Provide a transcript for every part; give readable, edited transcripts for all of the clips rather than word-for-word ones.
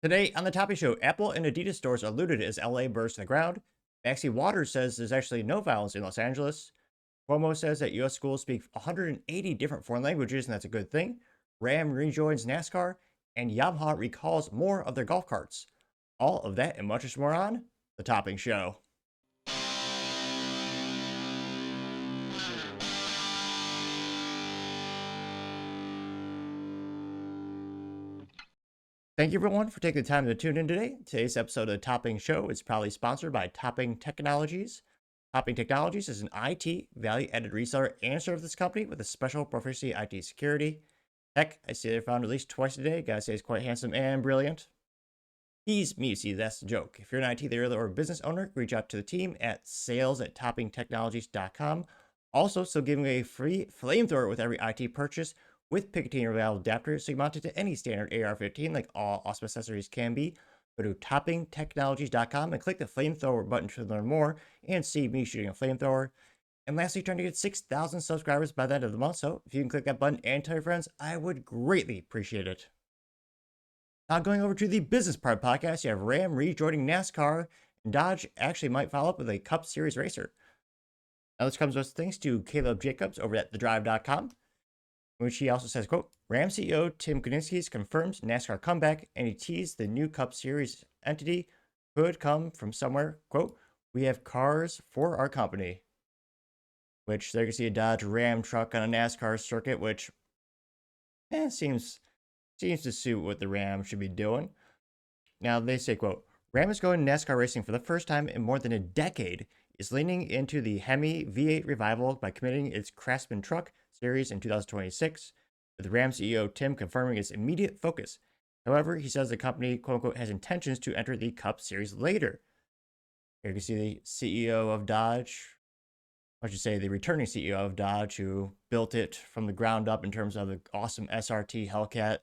Today on the Topping Show, Apple and Adidas stores are looted as LA burns to the ground. Maxine Waters says there's actually no violence in Los Angeles. Cuomo says that U.S. schools speak 180 different foreign languages, and that's a good thing. Ram rejoins Nascar, and Yamaha recalls more of their golf carts. All of that and much more on the Topping Show. Thank you, everyone, for taking the time to tune in today. Today's episode of the Topping Show is proudly sponsored by Topping Technologies. Topping Technologies is an IT value-added reseller and services company with a special proficiency IT security. Heck, I see they're found at least twice a day. Gotta say, he's quite handsome and brilliant. He's me, see, that's the joke. If you're an IT leader or business owner, reach out to the team at sales@toppingtechnologies.com. Also, still giving away a free Flamethrower with every IT purchase with Picatinny reliable adapter, so you mount it to any standard AR-15 like all awesome accessories can be. Go to toppingtechnologies.com and click the Flamethrower button to learn more and see me shooting a flamethrower. And lastly, trying to get 6,000 subscribers by the end of the month, so if you can click that button and tell your friends, I would greatly appreciate it. Now going over to the business part of the podcast, you have Ram rejoining NASCAR, and Dodge actually might follow up with a Cup Series racer. Now this comes with thanks to Caleb Jacobs over at thedrive.com, in which he also says, quote, Ram CEO Tim Kuniskis confirms NASCAR comeback, and he teased the new Cup Series entity could come from somewhere. Quote, we have cars for our company. Which there you can see a Dodge Ram truck on a NASCAR circuit, which seems to suit what the Ram should be doing. Now they say, quote, Ram is going NASCAR racing for the first time in more than a decade, is leaning into the Hemi V8 revival by committing its Craftsman truck series in 2026, with Ram CEO Tim confirming its immediate focus. However, he says the company, quote unquote, has intentions to enter the Cup Series later. Here you can see the CEO of Dodge, I should say the returning CEO of Dodge, who built it from the ground up in terms of the awesome SRT Hellcat,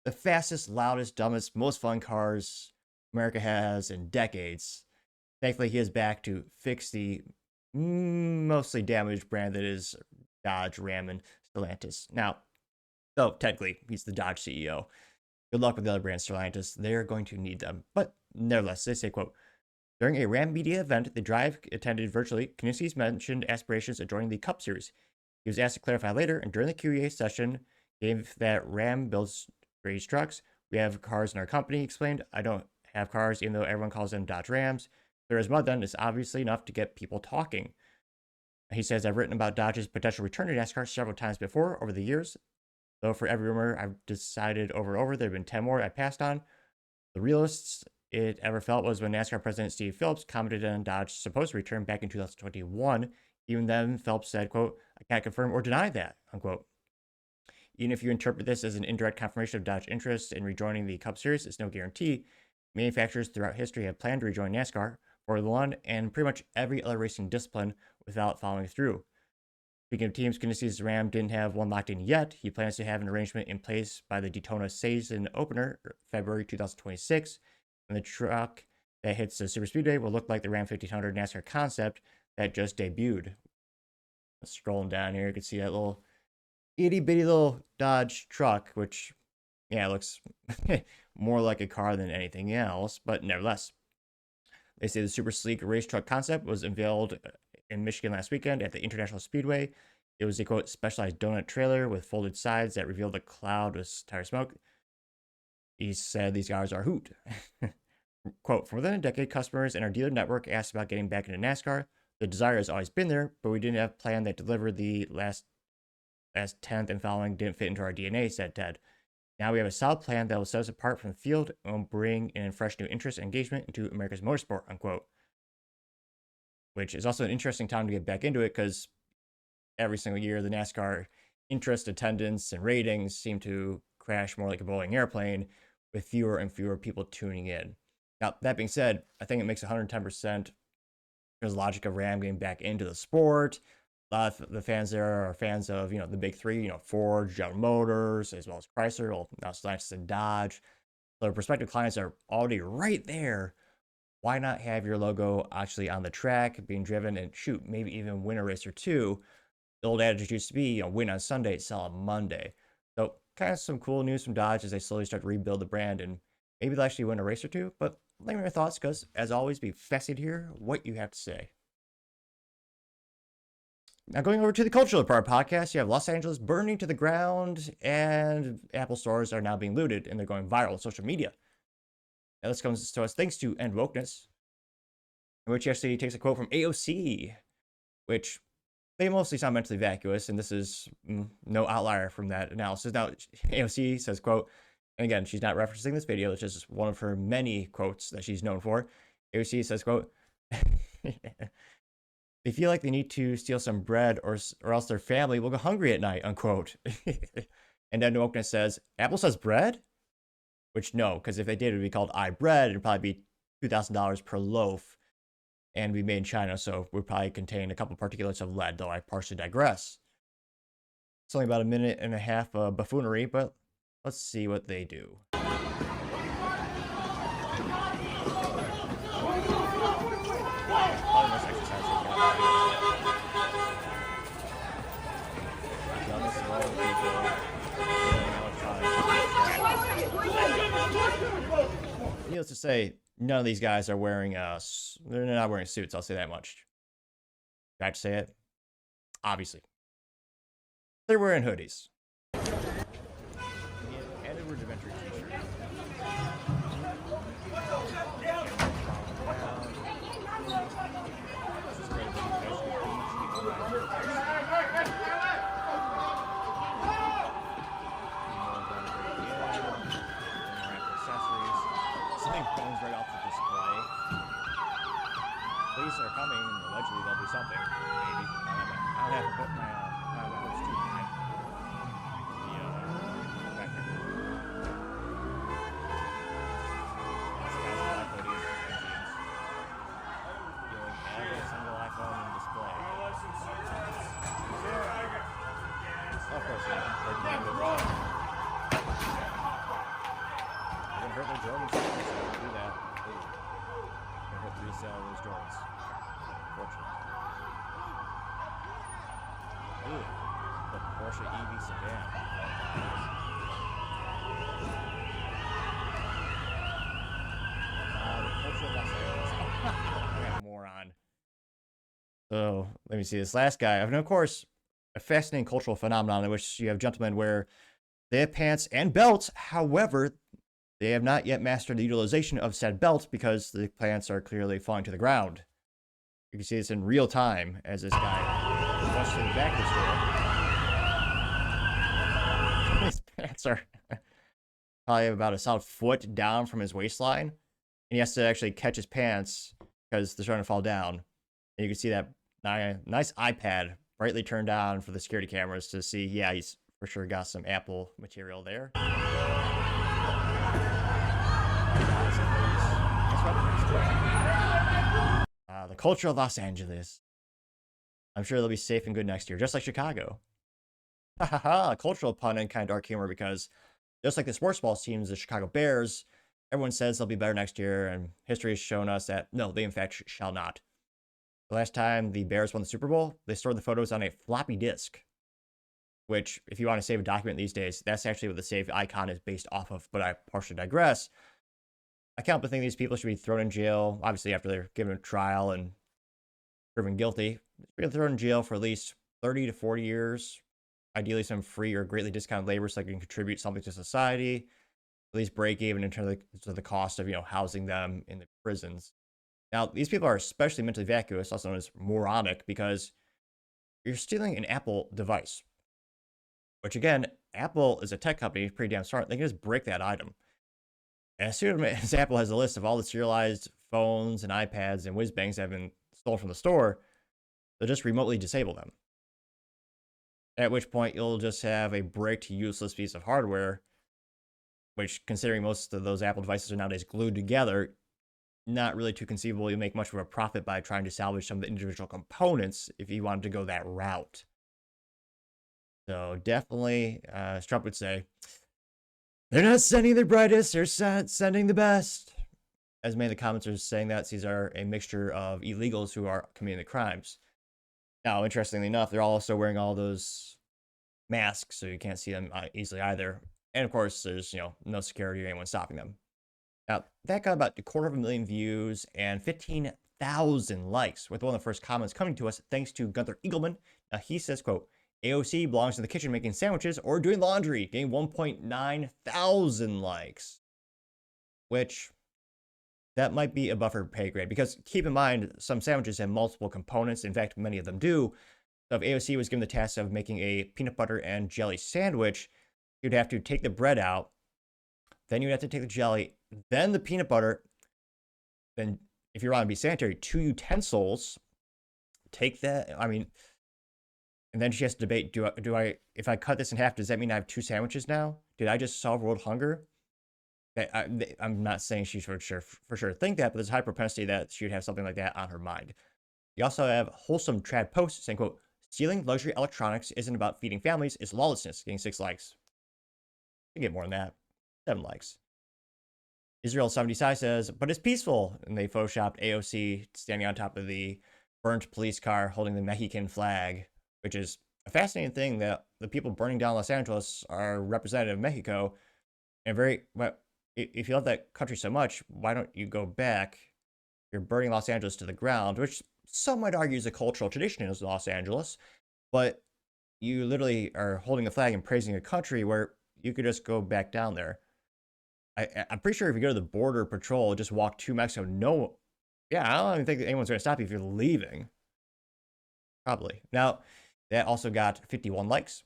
the fastest, loudest, dumbest, most fun cars America has in decades. Thankfully, he is back to fix the mostly damaged brand that is Dodge, Ram, and Stellantis. Now, though technically he's the Dodge CEO. Good luck with the other brands, Stellantis. They're going to need them. But nevertheless, they say, quote, during a Ram media event the Drive attended virtually, Kuniskis mentioned aspirations of joining the Cup Series. He was asked to clarify later, and during the Q&A session, gave that Ram builds race trucks. We have cars in our company, he explained. I don't have cars, even though everyone calls them Dodge Rams. There is mud then is obviously enough to get people talking. He says, I've written about Dodge's potential return to NASCAR several times before over the years. Though for every rumor I've decided over and over, there have been 10 more I passed on. The realest it ever felt was when NASCAR President Steve Phelps commented on Dodge's supposed return back in 2021. Even then, Phelps said, quote, I can't confirm or deny that, unquote. Even if you interpret this as an indirect confirmation of Dodge's interest in rejoining the Cup Series, it's no guarantee. Manufacturers throughout history have planned to rejoin NASCAR, Formula One, and pretty much every other racing discipline without following through. Speaking of teams, Kuniskis' Ram didn't have one locked in yet. He plans to have an arrangement in place by the Daytona season opener, February 2026, and the truck that hits the Super Speedway will look like the Ram 1500 NASCAR concept that just debuted. Scrolling down here, you can see that little itty bitty little Dodge truck, which, yeah, looks more like a car than anything else, but nevertheless. They say the super sleek race truck concept was unveiled in Michigan last weekend at the International Speedway. It was a, quote, specialized donut trailer with folded sides that revealed a cloud of tire smoke. He said these cars are hoot. Quote, for more than a decade, customers in our dealer network asked about getting back into NASCAR. The desire has always been there, but we didn't have a plan that delivered the last 10th and following didn't fit into our DNA, said Ted. Now we have a solid plan that will set us apart from the field and will bring in fresh new interest and engagement into America's motorsport, unquote. Which is also an interesting time to get back into it because every single year the NASCAR interest, attendance, and ratings seem to crash more like a Boeing airplane with fewer and fewer people tuning in. Now, that being said, I think it makes 110% there's logic of Ram getting back into the sport. A lot of the fans there are fans of, the big three, Ford, General Motors, as well as Chrysler, well, now Stellantis and Dodge. So the prospective clients are already right there. Why not have your logo actually on the track, being driven, and shoot, maybe even win a race or two? The old adage used to be, win on Sunday, sell on Monday. So kind of some cool news from Dodge as they slowly start to rebuild the brand and Maybe they'll actually win a race or two, but let me know your thoughts, because as always, be fascinated to hear what you have to say. Now, going over to the cultural part of our podcast, you have Los Angeles burning to the ground, and Apple stores are now being looted, and they're going viral on social media. Now, this comes to us thanks to End Wokeness, which actually takes a quote from AOC, which they mostly sound mentally vacuous, and this is no outlier from that analysis. Now, AOC says, quote, and again, she's not referencing this video, it's just one of her many quotes that she's known for. AOC says, quote, they feel like they need to steal some bread or else their family will go hungry at night, unquote. And then Wokeness says, Apple says bread? Which no, because if they did, it would be called iBread. It'd probably be $2,000 per loaf and be made in China, so it would probably contain a couple particulates of lead, though I partially digress. It's only about a minute and a half of buffoonery, but let's see what they do. Needless to say, none of these guys are wearing they're not wearing suits, I'll say that much. Do I have to say it? Obviously. They're wearing hoodies. And a rudimentary t-shirt. Right off the display. Police are coming, and allegedly they'll do something. Maybe. I don't have to put my hopes too high. Back here. This guy's got black hoodies and jeans. Doing every single iPhone in display. Of course, yeah. They're going to hurt their Jordans. Do that. Gonna hurt the resale of those Jordans. Fortunately. Ooh, the Porsche EV sedan. The culture of Los Angeles. Moron. So let me see this last guy. And of course, a fascinating cultural phenomenon in which you have gentlemen wear they have pants and belts. However, they have not yet mastered the utilization of said belt because the plants are clearly falling to the ground. You can see this in real time as this guy rushes to the back of the store. His pants are probably about a solid foot down from his waistline. And he has to actually catch his pants because they're starting to fall down. And you can see that nice iPad brightly turned on for the security cameras to see, yeah, he's for sure got some Apple material there. The culture of Los Angeles. I'm sure they'll be safe and good next year, just like Chicago. Ha ha ha, cultural pun and kind of dark humor because just like the sports ball teams, the Chicago Bears, everyone says they'll be better next year, and history has shown us that no, they in fact shall not. The last time the Bears won the Super Bowl, they stored the photos on a floppy disk, which, if you want to save a document these days, that's actually what the saved icon is based off of, but I partially digress. I can't but think these people should be thrown in jail, obviously after they're given a trial and proven guilty. They're thrown in jail for at least 30 to 40 years, ideally some free or greatly discounted labor so they can contribute something to society, at least break even in terms of the cost of, housing them in the prisons. Now, these people are especially mentally vacuous, also known as moronic, because you're stealing an Apple device, which again, Apple is a tech company, pretty damn smart. They can just break that item. And as soon as Apple has a list of all the serialized phones and iPads and whiz-bangs that have been stolen from the store, they'll just remotely disable them. At which point, you'll just have a bricked, useless piece of hardware, which, considering most of those Apple devices are nowadays glued together, not really too conceivable you'll make much of a profit by trying to salvage some of the individual components if you wanted to go that route. So definitely, as Trump would say, they're not sending the brightest, they're sending the best. As many of the commenters saying that, these are a mixture of illegals who are committing the crimes. Now, interestingly enough, they're also wearing all those masks, so you can't see them easily either. And of course, there's, no security or anyone stopping them. Now, that got about 250,000 views and 15,000 likes, with one of the first comments coming to us thanks to Gunther Eagleman. Now, he says, quote, AOC belongs in the kitchen making sandwiches or doing laundry, getting 1.9 thousand likes, which that might be above her pay grade, because keep in mind, some sandwiches have multiple components. In fact, many of them do. So if AOC was given the task of making a peanut butter and jelly sandwich, you'd have to take the bread out, then you'd have to take the jelly, then the peanut butter, then if you want to be sanitary, 2 utensils, take that. I mean, and then she has to debate, if I cut this in half, does that mean I have 2 sandwiches now? Did I just solve world hunger? I'm not saying she for sure think that, but there's a high propensity that she would have something like that on her mind. You also have Wholesome Trad Post saying, quote, stealing luxury electronics isn't about feeding families, it's lawlessness, getting 6 likes. You get more than that. 7 likes. Israel 70 Sai says, but it's peaceful. And they photoshopped AOC standing on top of the burnt police car holding the Mexican flag, which is a fascinating thing that the people burning down Los Angeles are representative of Mexico. And well, if you love that country so much, why don't you go back? You're burning Los Angeles to the ground, which some might argue is a cultural tradition in Los Angeles, but you literally are holding a flag and praising a country where you could just go back down there. I'm pretty sure if you go to the border patrol, just walk to Mexico, I don't even think anyone's going to stop you if you're leaving. Probably. Now, that also got 51 likes.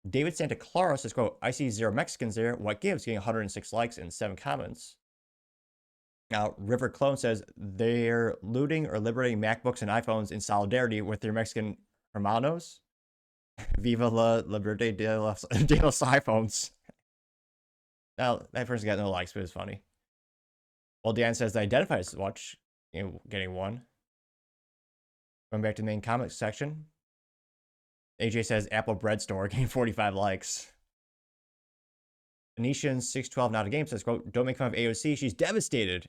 David Santa Clara says, quote, I see 0 Mexicans there. What gives? Getting 106 likes and 7 comments. Now, River Clone says they're looting or liberating MacBooks and iPhones in solidarity with their Mexican hermanos. Viva la libertad de los iPhones. Now, that person got no likes, but it's funny. Well, Dan says they identifies as much, getting 1. Going back to the main comment section. AJ says Apple Bread Store getting 45 likes. Venetian 612 not a game says, quote, don't make fun of AOC, she's devastated.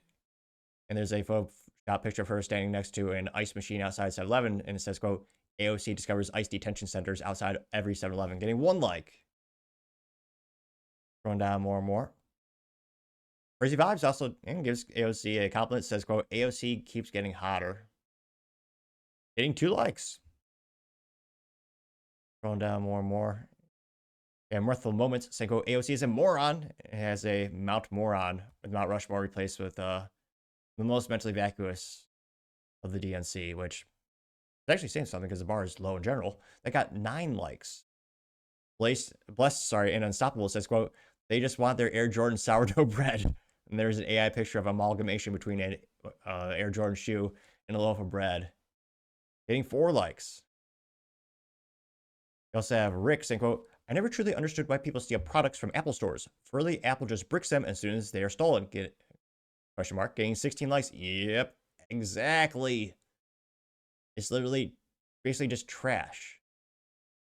And there's a Photoshop picture of her standing next to an ice machine outside 7-Eleven, and it says, quote, AOC discovers ice detention centers outside every 7-Eleven, getting 1 like. Going down more and more. Crazy Vibes also gives AOC a compliment, says, quote, AOC keeps getting hotter. Getting 2 likes. Going down more and more. And Mirthful Moments saying, quote, AOC is a moron. It has a Mount Moron with Mount Rushmore replaced with the most mentally vacuous of the DNC, which is actually saying something because the bar is low in general. That got 9 likes. Blessed, and Unstoppable says, quote, they just want their Air Jordan sourdough bread. And there's an AI picture of amalgamation between an Air Jordan shoe and a loaf of bread. Getting 4 likes. We also have Rick saying, quote, I never truly understood why people steal products from Apple stores. Furly, Apple just bricks them as soon as they are stolen. Question mark. Getting 16 likes. Yep, exactly. It's literally basically just trash.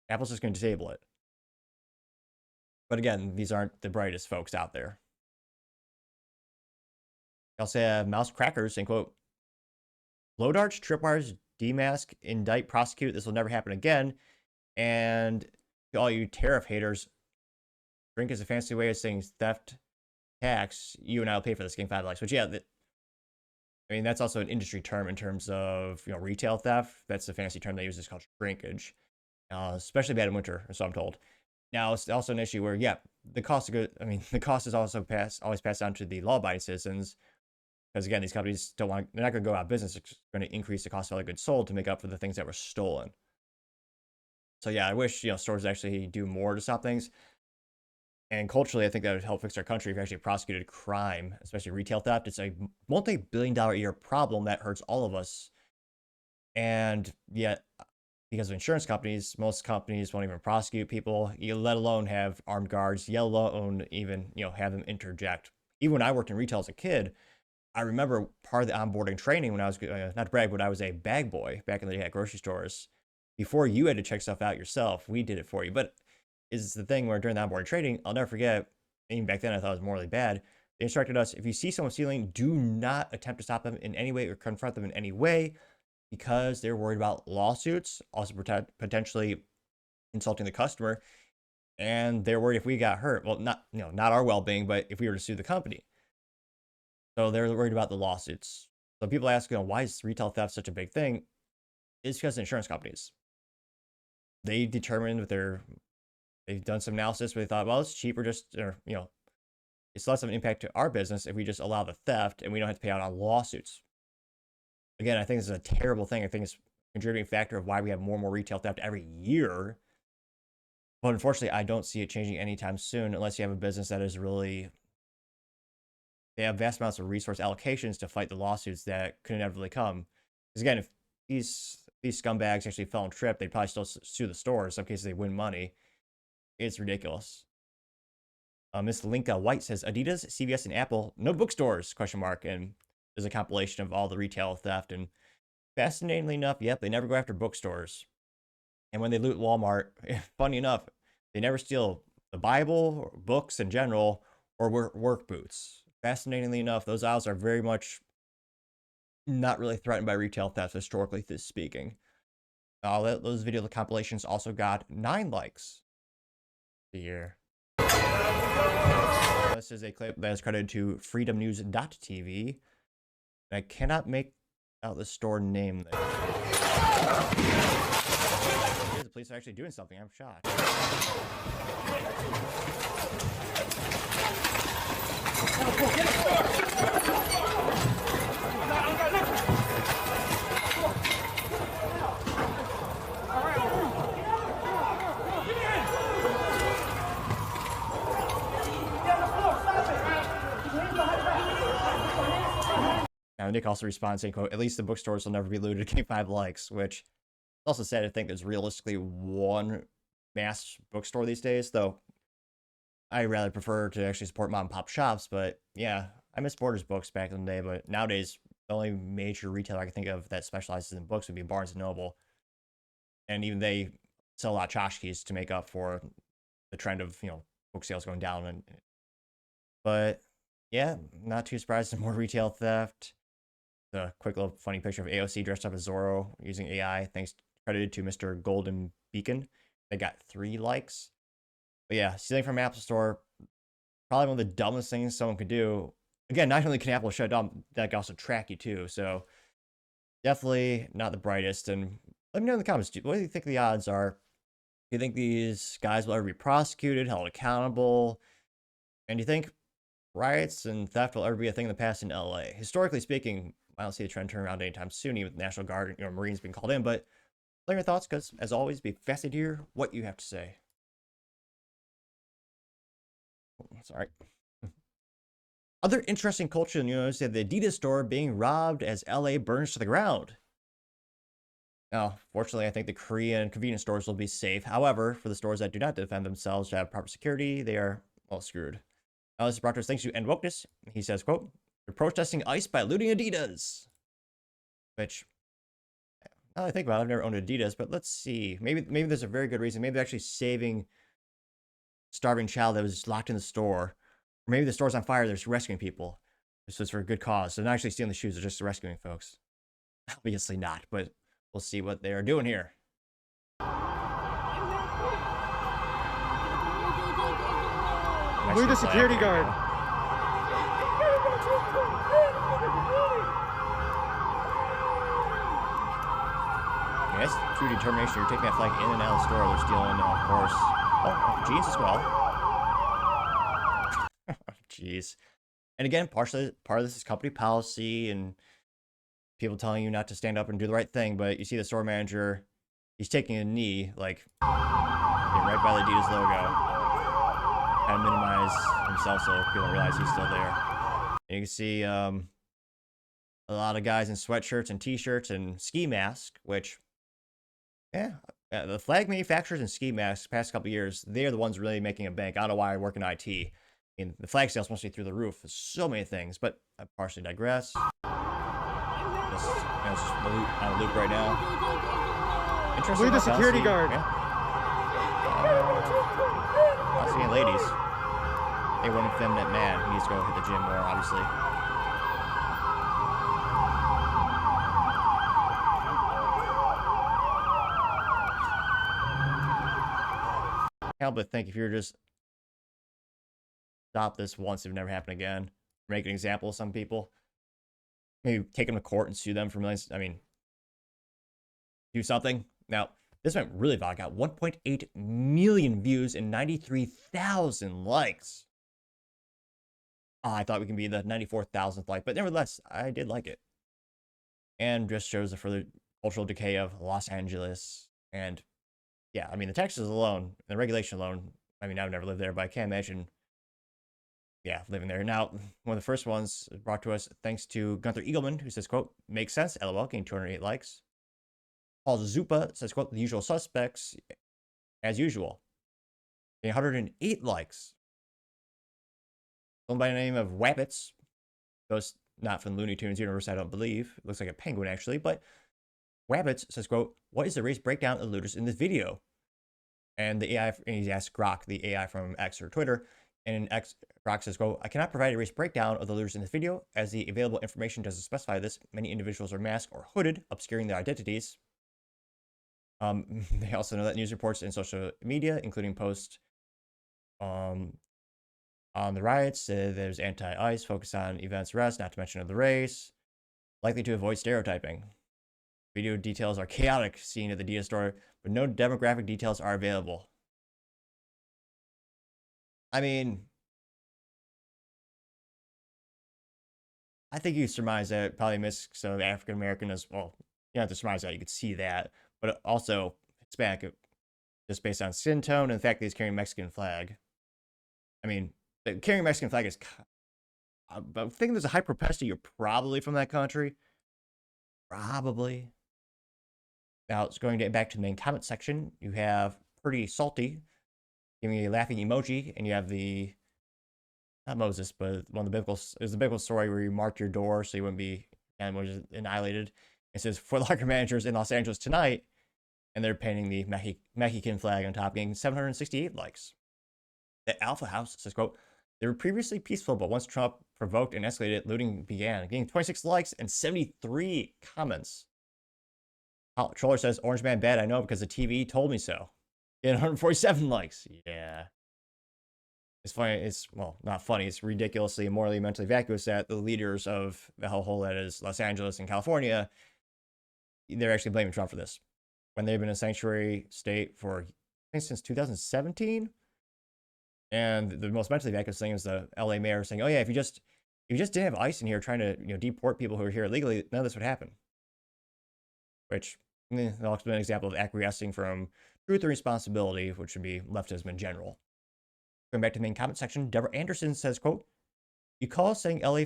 Apple's just going to disable it. But again, these aren't the brightest folks out there. We also have Mouse Crackers saying, quote, blow darts, tripwires, demask, indict, prosecute. This will never happen again. And to all you tariff haters, drink is a fancy way of saying theft, tax. You and I will pay for this, getting 5 likes. Which, yeah, I mean, that's also an industry term in terms of, retail theft. That's a fancy term they use. It's called shrinkage. Especially bad in winter, so I'm told. Now, it's also an issue where, yeah, the cost is also always passed on to the law-abiding citizens. Because again, they're not going to go out of business. It's going to increase the cost of other goods sold to make up for the things that were stolen. So yeah, I wish, stores actually do more to stop things. And culturally, I think that would help fix our country if we actually prosecuted crime, especially retail theft. It's a multi-billion-dollar a year problem that hurts all of us. And yet, because of insurance companies, most companies won't even prosecute people, let alone have armed guards, let alone even, have them interject. Even when I worked in retail as a kid, I remember part of the onboarding training when I was, not to brag, but I was a bag boy back in the day at grocery stores. Before you had to check stuff out yourself, we did it for you. But it's the thing where during the onboarding training, I'll never forget, even back then I thought it was morally bad, they instructed us, if you see someone stealing, do not attempt to stop them in any way or confront them in any way, because they're worried about lawsuits, also potentially insulting the customer, and they're worried if we got hurt, well, not our well-being, but if we were to sue the company. So they're worried about the lawsuits. So people ask, why is retail theft such a big thing? It's because insurance companies. They determined they've done some analysis where they thought, well, it's cheaper it's less of an impact to our business if we just allow the theft and we don't have to pay out on lawsuits. Again, I think this is a terrible thing. I think it's a contributing factor of why we have more and more retail theft every year. But unfortunately, I don't see it changing anytime soon unless you have a business that is really, they have vast amounts of resource allocations to fight the lawsuits that could inevitably come. Because again, if these scumbags actually fell and tripped, they'd probably still sue the stores. In some cases, they win money. It's ridiculous. Miss Linka White says, Adidas, CVS, and Apple, no bookstores, ? And there's a compilation of all the retail theft. And fascinatingly enough, yep, they never go after bookstores. And when they loot Walmart, funny enough, they never steal the Bible, or books in general, or work boots. Fascinatingly enough, those aisles are very much not really threatened by retail theft, historically speaking. Those video compilations also got 9 likes a year. This is a clip that is credited to freedomnews.tv. I cannot make out the store name there. The police are actually doing something. I'm shocked. Now, Nick also responds saying, quote, at least the bookstores will never be looted, getting 5 likes, which is also sad to think there's realistically one mass bookstore these days, though I rather prefer to actually support mom and pop shops. But yeah, I miss Borders books back in the day, but nowadays the only major retailer I can think of that specializes in books would be Barnes & Noble. And even they sell a lot of tchotchkes to make up for the trend of, book sales going down. But yeah, not too surprised in more retail theft. The quick little funny picture of AOC dressed up as Zorro using AI, thanks credited to Mr. Golden Beacon. They got 3 likes. But yeah, stealing from Apple Store, probably one of the dumbest things someone could do. Again, not only can Apple shut down, that can also track you too. So definitely not the brightest. And let me know in the comments, what do you think the odds are? Do you think these guys will ever be prosecuted, held accountable? And do you think riots and theft will ever be a thing in the past in LA? Historically speaking, I don't see the trend turn around anytime soon, even with the National Guard, Marines being called in. But let your thoughts, because as always, be fascinated to hear what you have to say. Oh, sorry. Other interesting culture news: the Adidas store being robbed as LA burns to the ground. Now, fortunately, I think the Korean convenience stores will be safe. However, for the stores that do not defend themselves to have proper security, they are well screwed. Now, this is brought to us thanks to End Wokeness. He says, quote, they're protesting ICE by looting Adidas. Which, now that I think about it, I've never owned Adidas, but let's see. Maybe there's a very good reason. Maybe they're actually saving a starving child that was locked in the store. Or maybe the store's on fire, they're just rescuing people. This was for a good cause. So they're not actually stealing the shoes, they're just rescuing folks. Obviously not, but we'll see what they are doing here. We're the security guard. Yes, true determination. You're taking that flag in and out of the store. They're stealing, of course, jeans as well. Jeez. And again, part of this is company policy and people telling you not to stand up and do the right thing. But you see the store manager, he's taking a knee, like right by the Adidas logo. Kind of minimize himself so people don't realize he's still there. And you can see a lot of guys in sweatshirts and t-shirts and ski masks, which, the flag manufacturers and ski masks past couple years, they're the ones really making a bank. I don't know why I work in IT. I mean, the flag sales must be through the roof. There's so many things, but I partially digress. Just on a loop right now. Interesting. We're the security guard. Yeah. Not seeing ladies. Hey, one effeminate man. He needs to go hit the gym more, obviously. I can't but think if you're just stop this once, it would never happen again. make an example of some people. Maybe take them to court and sue them for millions. I mean, do something. Now, this went really viral. Got 1.8 million views and 93,000 likes. I thought we can be the 94,000th like, but nevertheless, I did like it. And just shows the further cultural decay of Los Angeles. And yeah, I mean, the taxes alone, the regulation alone, I mean, I've never lived there, but I can't imagine, yeah, living there. Now, one of the first ones brought to us thanks to Gunther Eagleman, who says, quote, makes sense, LOL, getting 208 likes. Paul Zupa says, quote, the usual suspects, as usual. Getting 108 likes. Someone by the name of Wabbits, those not from Looney Tunes universe, I don't believe. It looks like a penguin, actually, but Wabbits says, quote, what is the race breakdown of looters in this video? And the AI, and he asks Grok, the AI from X or Twitter, and Grok says, quote, I cannot provide a race breakdown of the looters in this video, as the available information doesn't specify this. Many individuals are masked or hooded, obscuring their identities. They also know that news reports in social media, including posts on the riots, there's anti-ICE, focus on events arrest, not to mention of the race, likely to avoid stereotyping. Video details are chaotic, seen at the Adidas store, but no demographic details are available. I mean, I think you surmise that probably mix some African American as well. You don't have to surmise that, you could see that, but also Hispanic, just based on skin tone and the fact that he's carrying a Mexican flag. I mean, carrying a Mexican flag is, but I think there's a high propensity you're probably from that country. Probably. Now, it's going back to the main comment section. You have Pretty Salty giving a laughing emoji, and you have the, not Moses, but one of the biblical, there's a biblical story where you marked your door so you wouldn't be annihilated. It says, for locker managers in Los Angeles tonight, and they're painting the Mexican flag on top, getting 768 likes. The Alpha House says, quote, they were previously peaceful, but once Trump provoked and escalated, looting began, getting 26 likes and 73 comments. Troller says, Orange Man bad, I know, because the TV told me so. Getting 147 likes. Yeah. It's funny. It's, well, not funny. It's ridiculously, morally, mentally vacuous that the leaders of the hellhole that is Los Angeles and California, they're actually blaming Trump for this. When they've been a sanctuary state for, I think, since 2017. And the most mentally vacuous thing is the LA mayor saying, oh yeah, if you just didn't have ICE in here trying to, deport people who are here illegally, none of this would happen. Which, that'll be an example of acquiescing from truth and responsibility, which should be leftism in general. Going back to the main comment section, Deborah Anderson says, quote, you call setting LA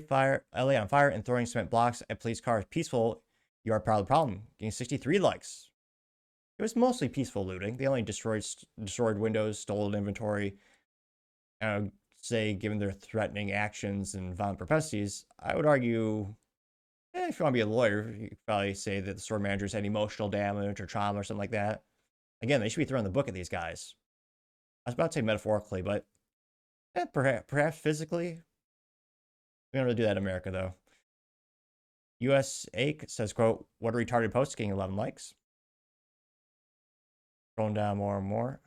on fire and throwing cement blocks at police cars peaceful, you are part of the problem. Getting 63 likes. It was mostly peaceful looting. They only destroyed windows, stole inventory. I would say, given their threatening actions and violent propensities, I would argue, if you want to be a lawyer, you could probably say that the store managers had emotional damage or trauma or something like that. Again, they should be throwing the book at these guys. I was about to say metaphorically, but perhaps physically. We don't really do that in America, though. US Ake says, quote, what a retarded post, getting 11 likes. Scrolling down more and more.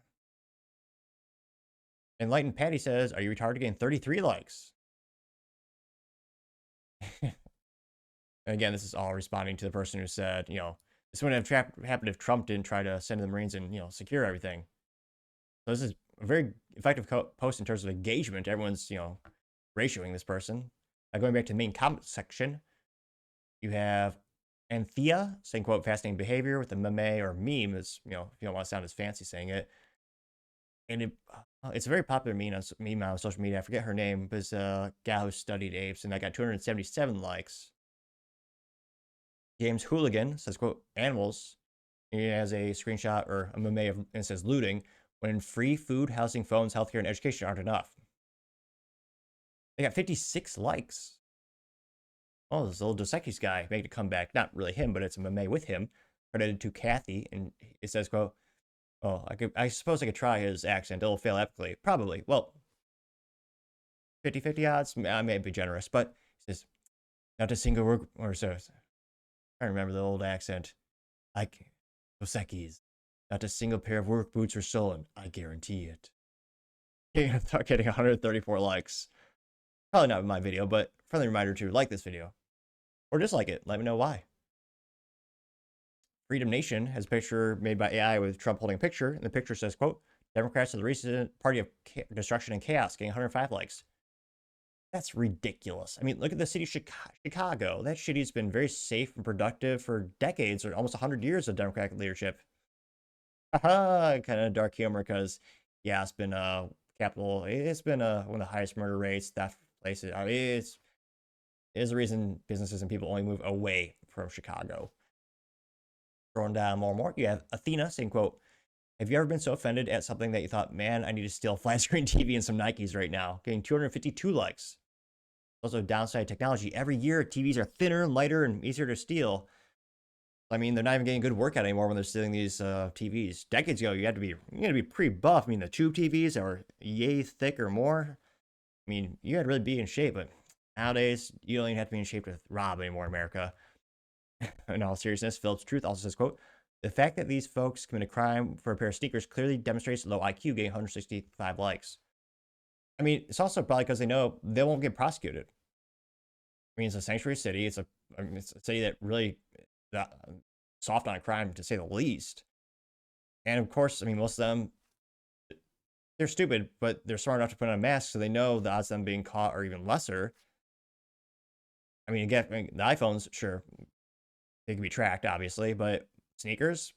Enlightened Patty says, are you retarded, getting 33 likes? And again, this is all responding to the person who said, this wouldn't have happened if Trump didn't try to send the Marines and, secure everything. So this is a very effective post in terms of engagement. Everyone's, ratioing this person. Going back to the main comment section, you have Anthea saying, quote, fascinating behavior with a meme or meme is, if you don't want to sound as fancy saying it. And it's a very popular meme on social media. I forget her name, but it's a gal who studied apes, and I got 277 likes. James Hooligan says, quote, animals. He has a screenshot or a meme of, and it says looting, when free food, housing, phones, healthcare, and education aren't enough. They got 56 likes. Oh, this little Dos Equis guy made a comeback. Not really him, but it's a meme with him, credited to Kathy, and it says, quote, oh, I suppose I could try his accent. It'll fail epically. Probably. Well, 50-50 odds. I may be generous, but he says, not a single work, or so. I remember the old accent. Like Dos Equis. Not a single pair of work boots were stolen. I guarantee it. Getting 134 likes. Probably not in my video, but friendly reminder to like this video or dislike it. Let me know why. Freedom Nation has a picture made by AI with Trump holding a picture, and the picture says, quote, Democrats are the recent party of destruction and chaos, getting 105 likes. That's ridiculous. I mean, look at the city of Chicago. That city's been very safe and productive for decades, or almost 100 years of Democratic leadership. Haha, kind of dark humor because, yeah, it's been capital. It's been one of the highest murder rates, theft places. I mean, it is the reason businesses and people only move away from Chicago. Throwing down more and more, you have Athena saying, quote, have you ever been so offended at something that you thought, man, I need to steal a flat screen TV and some Nikes right now? Getting 252 likes. Also, downside technology. Every year, TVs are thinner, lighter, and easier to steal. I mean, they're not even getting good workout anymore when they're stealing these TVs. Decades ago, you had to be pretty buff. I mean, the tube TVs that were yay thick or more. I mean, you had to really be in shape. But nowadays, you don't even have to be in shape with Rob anymore in America. In all seriousness, Phillips Truth also says, quote, the fact that these folks commit a crime for a pair of sneakers clearly demonstrates low IQ, getting 165 likes. I mean, it's also probably because they know they won't get prosecuted. I mean, it's a sanctuary city. It's a city that really soft on crime, to say the least. And of course, I mean, most of them, they're stupid, but they're smart enough to put on a mask, so they know the odds of them being caught are even lesser. I mean, again, the iPhones, sure, they can be tracked, obviously, but sneakers,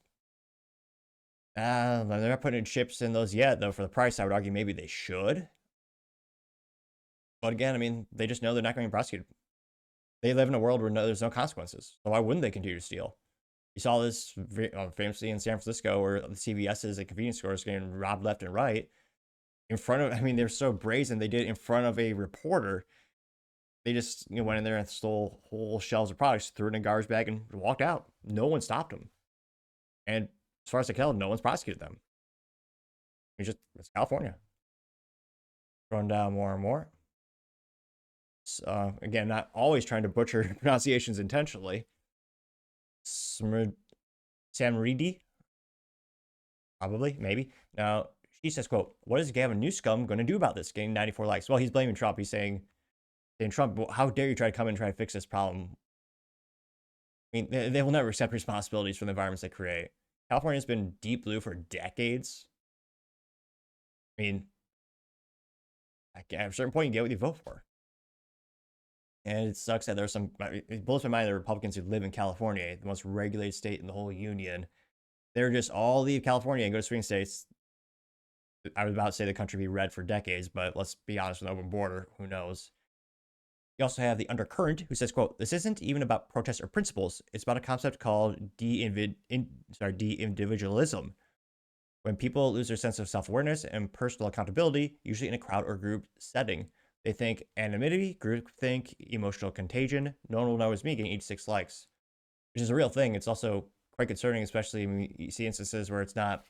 they're not putting chips in those yet, though. For the price, I would argue maybe they should. But again, I mean, they just know they're not going to be prosecuted. They live in a world where there's no consequences. So why wouldn't they continue to steal? You saw this famously in San Francisco, where the CVS's and convenience stores getting robbed left and right in front of. I mean, they're so brazen. They did it in front of a reporter. They just went in there and stole whole shelves of products, threw it in a garbage bag, and walked out. No one stopped them. And as far as I can tell, no one's prosecuted them. It's California. Going down more and more. Again, not always trying to butcher pronunciations intentionally. Samridi, probably, maybe. Now, she says, quote, what is Gavin Newsom going to do about this? Getting 94 likes. Well, he's blaming Trump. He's saying, Trump, how dare you try to come in and try to fix this problem? I mean, they will never accept responsibilities for the environments they create. California's been deep blue for decades. I mean, at a certain point, you get what you vote for. And it sucks that there's some, it blows my mind, the Republicans who live in California, the most regulated state in the whole union. They're just all leave California and go to swing states. I was about to say the country be red for decades, but let's be honest, with an open border, who knows? You also have the Undercurrent, who says, quote, this isn't even about protests or principles. It's about a concept called de-individualism. When people lose their sense of self-awareness and personal accountability, usually in a crowd or group setting. They think anonymity, groupthink, emotional contagion. No one will know it's me getting 86 likes, which is a real thing. It's also quite concerning, especially when you see instances where it's not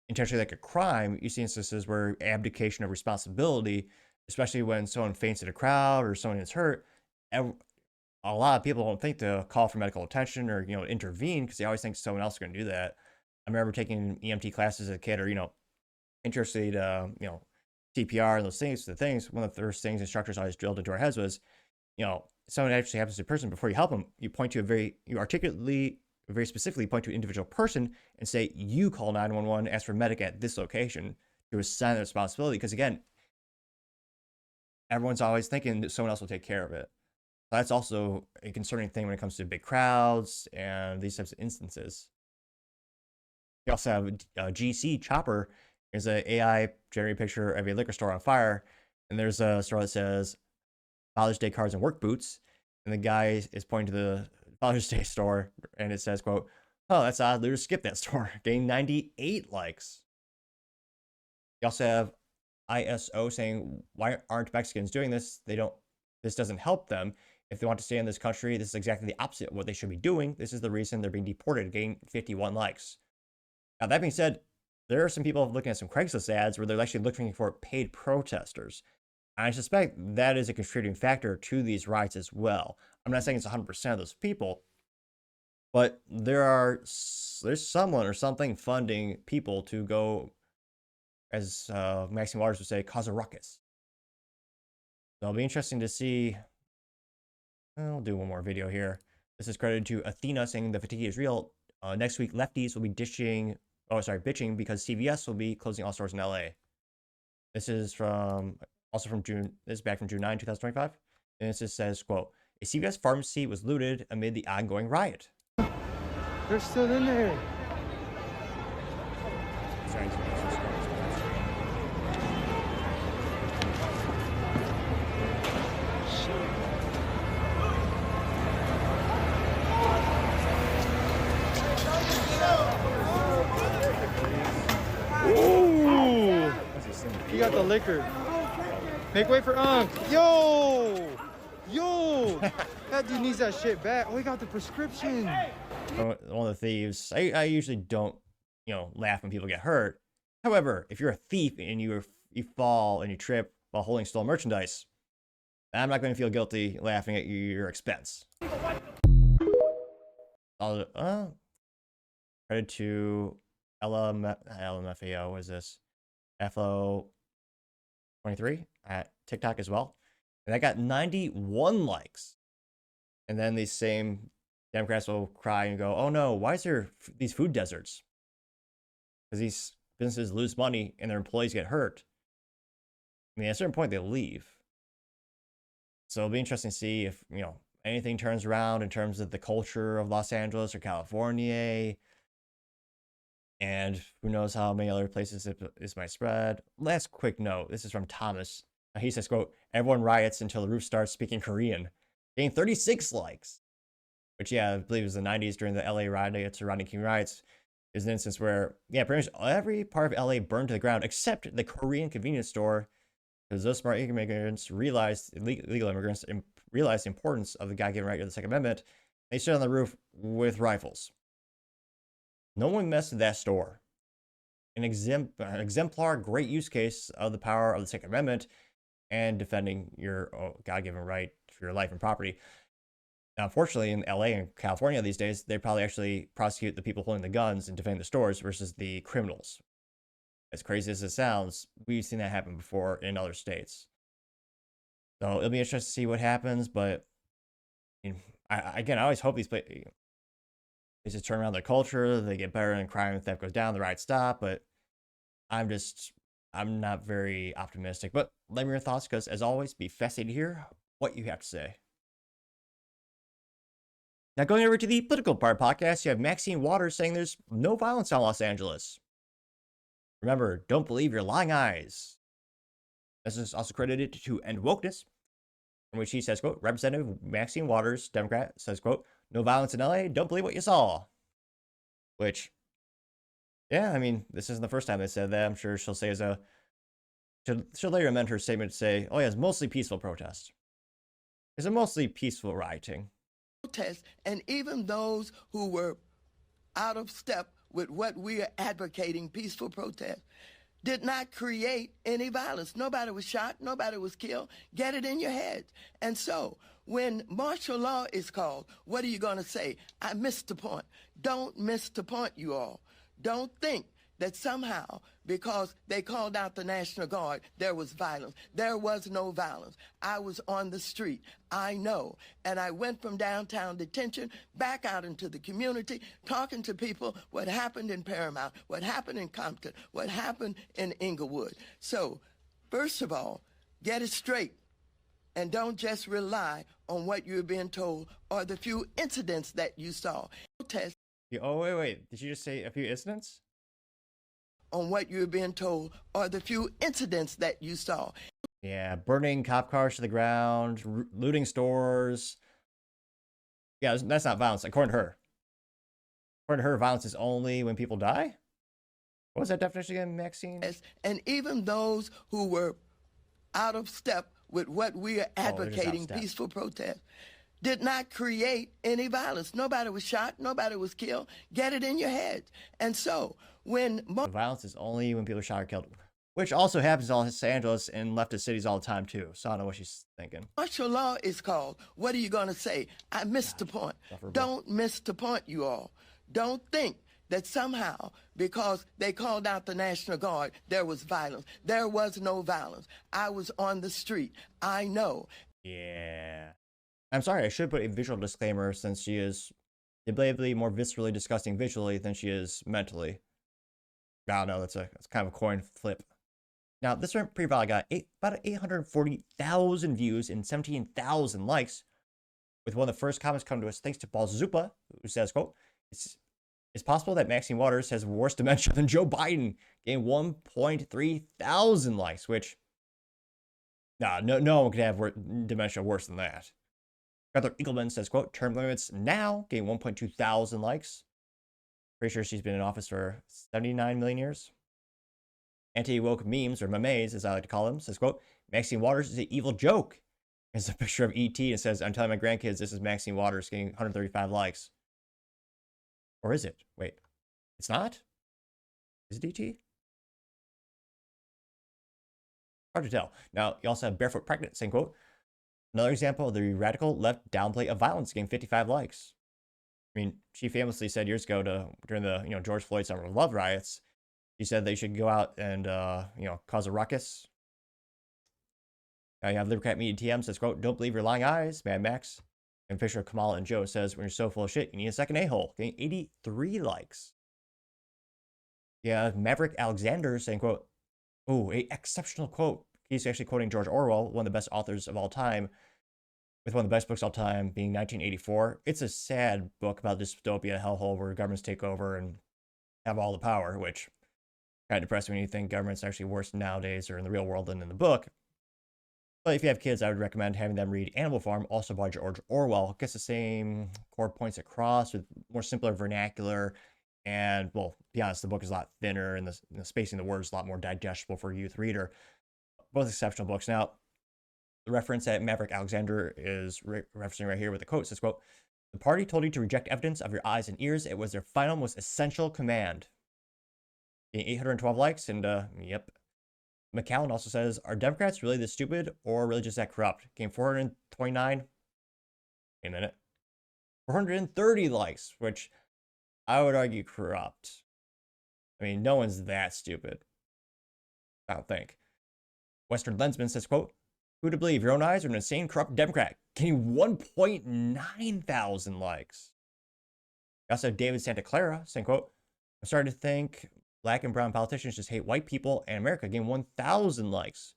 intentionally like a crime. You see instances where abdication of responsibility, especially when someone faints in a crowd or someone is hurt. A lot of people don't think to call for medical attention or intervene because they always think someone else is going to do that. I remember taking EMT classes as a kid, or interested, CPR and those things. One of the first things instructors always drilled into our heads was, someone actually happens to a person, before you help them, you articulately, very specifically point to an individual person and say, you call 911, ask for a medic at this location, to assign the responsibility. Because again, everyone's always thinking that someone else will take care of it. That's also a concerning thing when it comes to big crowds and these types of instances. You also have GC Chopper. There's an AI generated picture of a liquor store on fire, and there's a store that says Father's Day cards and work boots, and the guy is pointing to the Father's Day store, and it says, quote, oh, that's odd, losers skip that store, getting 98 likes. You also have ISO saying, why aren't Mexicans doing this? This doesn't help them. If they want to stay in this country, this is exactly the opposite of what they should be doing. This is the reason they're being deported, getting 51 likes. Now, that being said, there are some people looking at some Craigslist ads where they're actually looking for paid protesters. I suspect that is a contributing factor to these riots as well. I'm not saying it's 100% of those people, but there's someone or something funding people to go, as Maxine Waters would say, cause a ruckus. So it'll be interesting to see I'll do one more video here. This is credited to Athena saying the fatigue is real. Next week, lefties will be bitching because CVS will be closing all stores in LA. This is also from June. This is back from June 9, 2025. And it just says, quote, a CVS pharmacy was looted amid the ongoing riot. They're still in there. Sorry, Ooh! He got the liquor. Make way for Unc. Yo! Yo! That dude needs that shit back. Oh, he got the prescription. One of the thieves. I usually don't, laugh when people get hurt. However, if you're a thief and you fall and you trip while holding stolen merchandise, I'm not going to feel guilty laughing at your expense. Credit to LMFAO, what is this? FLO23 at TikTok as well. And that got 91 likes. And then these same Democrats will cry and go, oh no, why is there these food deserts? Because these businesses lose money and their employees get hurt. I mean, at a certain point, they leave. So it'll be interesting to see if, anything turns around in terms of the culture of Los Angeles or California. And who knows how many other places this might spread. Last quick note. This is from Thomas. He says, quote, everyone riots until the roof starts speaking Korean. Gained 36 likes. Which, yeah, I believe it was the 90s during the LA riots or Rodney King riots. There's an instance where, pretty much every part of LA burned to the ground except the Korean convenience store. Because those smart immigrants legal immigrants realized the importance of the God-given right of the Second Amendment. They stood on the roof with rifles. No one messed with that store. An exemplar, great use case of the power of the Second Amendment and defending your God-given right for your life and property. Now, unfortunately, in LA and California these days, they probably actually prosecute the people holding the guns and defending the stores versus the criminals. As crazy as it sounds, we've seen that happen before in other states. So it'll be interesting to see what happens, but I always hope these places turn around their culture, they get better and crime and theft goes down, the riots stop, but I'm not very optimistic. But let me know your thoughts, because as always, be fascinated to hear what you have to say. Now, going over to the political part of the podcast, you have Maxine Waters saying there's no violence in Los Angeles. Remember, don't believe your lying eyes. This is also credited to End Wokeness, in which he says, quote, Representative Maxine Waters, Democrat, says, quote, no violence in LA, don't believe what you saw. Which, yeah, I mean, this isn't the first time they said that. I'm sure she'll say she'll later amend her statement to say, oh yeah, it's mostly peaceful protest. It's a mostly peaceful rioting. Protest, and even those who were out of step with what we are advocating, peaceful protest, did not create any violence. Nobody was shot, nobody was killed. Get it in your head. And so when martial law is called, what are you going to say? I missed the point. Don't miss the point, you all. Don't think that somehow, because they called out the National Guard, there was violence. There was no violence. I was on the street. I know. And I went from downtown detention back out into the community, talking to people what happened in Paramount, what happened in Compton, what happened in Inglewood. So, first of all, get it straight. And don't just rely on what you're being told or the few incidents that you saw. Oh, wait. Did you just say a few incidents? On what you're being told or the few incidents that you saw. Yeah, burning cop cars to the ground, looting stores. Yeah, that's not violence, according to her. According to her, violence is only when people die? What was that definition again, Maxine? And even those who were out of step with what we are advocating, peaceful protest, did not create any violence. Nobody was shot, nobody was killed. Get it in your head. And so when the violence is only when people are shot or killed, which also happens in Los Angeles and leftist cities all the time too. So I don't know what she's thinking. Martial law is called. What are you going to say? I missed the point. Don't miss the point, you all. Don't think that somehow, because they called out the National Guard, there was violence. There was no violence. I was on the street. I know. Yeah. I'm sorry, I should put a visual disclaimer since she is debatably more viscerally disgusting visually than she is mentally. I don't know, that's kind of a coin flip. Now, this pre-vlog got about 840,000 views and 17,000 likes, with one of the first comments come to us thanks to Paul Zupa, who says, quote, it's possible that Maxine Waters has worse dementia than Joe Biden, getting 1.3 thousand likes, which, no one could have dementia worse than that. Heather Eagleman says, quote, term limits now, getting 1.2 thousand likes. Pretty sure she's been in office for 79 million years. Anti-woke memes, or memes, as I like to call them, says, quote, Maxine Waters is an evil joke. There's a picture of E.T. and says, I'm telling my grandkids this is Maxine Waters getting 135 likes. Or is it? Wait, it's not? Is it E.T.? Hard to tell. Now, you also have Barefoot Pregnant saying, quote, another example of the radical left downplay of violence getting 55 likes. I mean, she famously said years ago during the George Floyd Summer of Love riots, she said they should go out and cause a ruckus. You have Libercat Media TM says, quote, don't believe your lying eyes, Mad Max. And Fisher, Kamala, and Joe says, when you're so full of shit, you need a second a-hole. Getting 83 likes. Yeah, Maverick Alexander saying, quote, oh, a exceptional quote. He's actually quoting George Orwell, one of the best authors of all time, with one of the best books of all time being 1984. It's a sad book about dystopia, hellhole, where governments take over and have all the power, which kind of depressing when you think government's actually worse nowadays or in the real world than in the book. But if you have kids, I would recommend having them read Animal Farm, also by George Orwell. It gets the same core points across with more simpler vernacular. And, well, to be honest, the book is a lot thinner and the spacing of the words is a lot more digestible for a youth reader. Both exceptional books. Now, the reference that Maverick Alexander is referencing right here with the quote says, quote, the party told you to reject evidence of your eyes and ears. It was their final, most essential command. 812 likes, and yep. McAllen also says, are Democrats really this stupid or really just that corrupt? Game 429. Wait a minute. 430 likes, which I would argue corrupt. I mean, no one's that stupid. I don't think. Western Lensman says, quote, who to believe, your own eyes or an insane, corrupt Democrat? Getting 1.9 thousand likes. We also have David Santa Clara saying, quote, I'm starting to think Black and brown politicians just hate white people, and America getting 1,000 likes,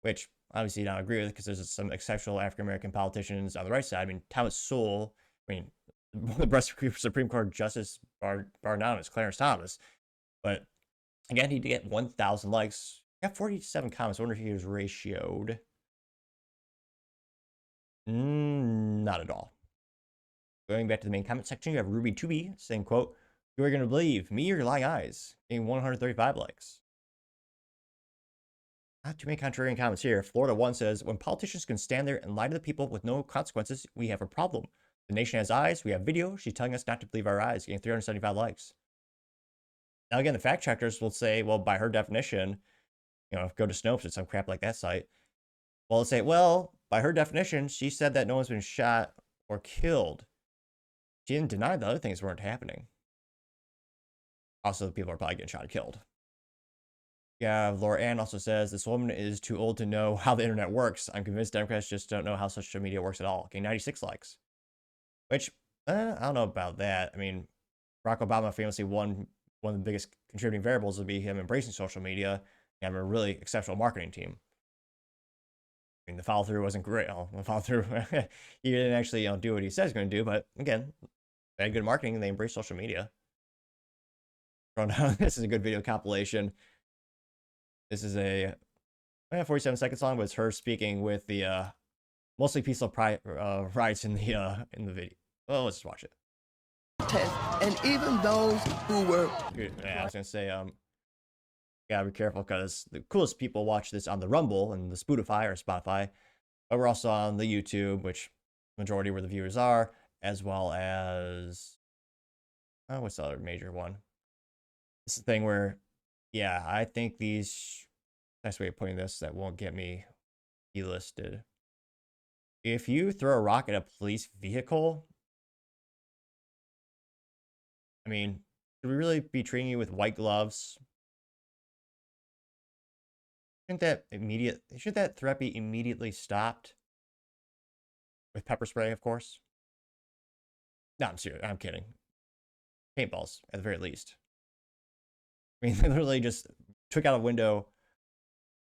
which obviously I don't agree with because there's some exceptional African-American politicians on the right side. I mean, Thomas Sowell, I mean, the best Supreme Court Justice bar none is Clarence Thomas. But again, he did get 1,000 likes. He got 47 comments. I wonder if he was ratioed. Not at all. Going back to the main comment section, you have Ruby 2B saying, quote, you are going to believe me or your lying eyes, getting 135 likes. Not too many contrarian comments here. Florida 1 says, when politicians can stand there and lie to the people with no consequences, we have a problem. The nation has eyes. We have video. She's telling us not to believe our eyes, getting 375 likes. Now, again, the fact checkers will say, well, by her definition, go to Snopes or some crap like that site. Well, they'll say, well, by her definition, she said that no one's been shot or killed. She didn't deny the other things weren't happening. Also, the people are probably getting shot and killed. Yeah, Laura Ann also says, this woman is too old to know how the internet works. I'm convinced Democrats just don't know how social media works at all. Okay, 96 likes. Which, I don't know about that. I mean, Barack Obama famously one of the biggest contributing variables would be him embracing social media and having a really exceptional marketing team. I mean, the follow-through wasn't great. Oh, the follow-through, he didn't actually do what he said he's going to do. But again, they had good marketing and they embraced social media. This is a good video compilation. This is a 47 seconds long, but it's her speaking with the mostly peaceful riots in the video. Well, let's just watch it. And even those who were... Yeah, I was gonna say, gotta be careful because the coolest people watch this on the Rumble and the Spotify or Spotify, but we're also on the YouTube, which majority where the viewers are, as well as what's the other major one? This is the thing where, yeah, I think these, nice way of putting this that won't get me delisted. If you throw a rock at a police vehicle, I mean, should we really be treating you with white gloves? Shouldn't that threat be immediately stopped? with pepper spray, of course. No, I'm serious. I'm kidding. Paintballs, at the very least. I mean, they literally just took out a window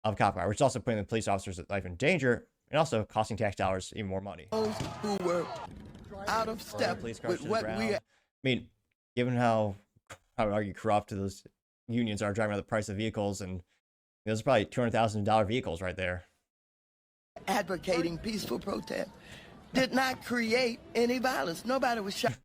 of cop car, which is also putting the police officers' life in danger and also costing tax dollars even more money. Those who were out of step with what we are. I mean, given how I would argue corrupt those unions are driving up the price of vehicles, and those are probably $200,000 vehicles right there. Advocating peaceful protest did not create any violence. Nobody was shot.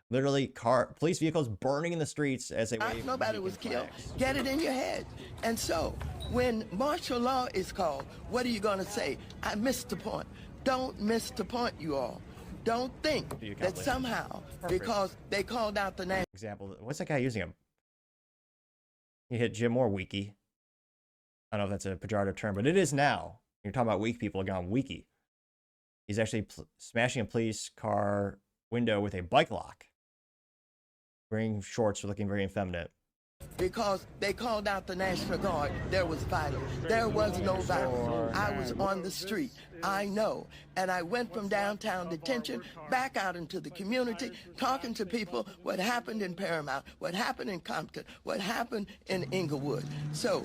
Literally, police vehicles burning in the streets as they wave. Nobody was killed. Get it in your head. And so, when martial law is called, what are you going to say? I missed the point. Don't miss the point, you all. Don't think that somehow, because they called out the name. Example, what's that guy using him? He hit Jim Moore weaky. I don't know if that's a pejorative term, but it is now. You're talking about weak people gone weaky. He's actually smashing a police car window with a bike lock. Wearing shorts, looking very effeminate. Because they called out the National Guard, there was violence. There was no violence. I was on the street. I know. And I went from downtown detention back out into the community, talking to people what happened in Paramount, what happened in Compton, what happened in Inglewood. So,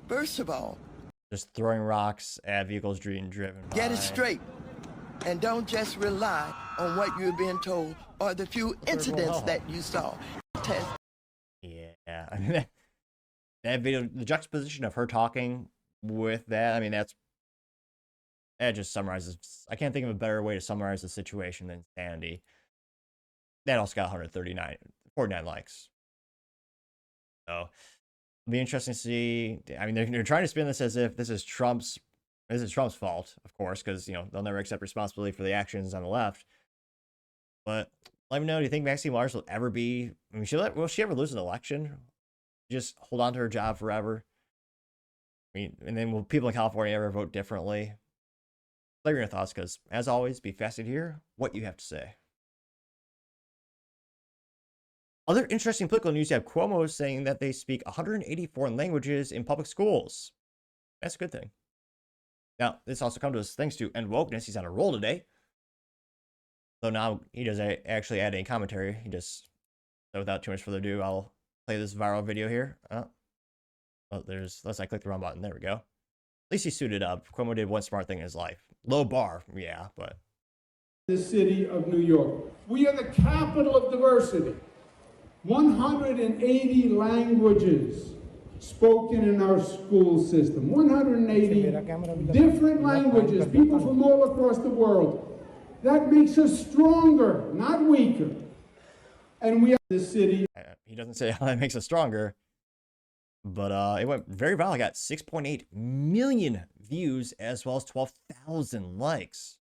first of all, just throwing rocks at vehicles being driven by. Get it straight. And don't just rely on what you're being told or the few incidents that you saw. Yeah, I mean, that video, the juxtaposition of her talking with that, I mean, that just summarizes. I can't think of a better way to summarize the situation than Sandy. That also got 49 likes. So it'll be interesting to see. I mean, they're trying to spin this as if this is Trump's fault, of course, because they'll never accept responsibility for the actions on the left. But let me know. Do you think Maxine Waters will ever be? I mean, will she ever lose an election? Just hold on to her job forever? I mean, and then will people in California ever vote differently? Leave your thoughts, because as always, be fascinated to hear what you have to say. Other interesting political news: you have Cuomo saying that they speak 184 languages in public schools. That's a good thing. Now, this also comes to us thanks to End Wokeness. He's on a roll today. So now he does actually add a commentary. So without too much further ado, I'll play this viral video here. Let's not click the wrong button. There we go. At least he suited up. Cuomo did one smart thing in his life. Low bar, yeah, but. The city of New York. We are the capital of diversity. 180 languages spoken in our school system. 180 different languages, people from all across the world. That makes us stronger, not weaker. And we are the city. He doesn't say how that makes us stronger, but it went very viral. I got 6.8 million views as well as 12,000 likes.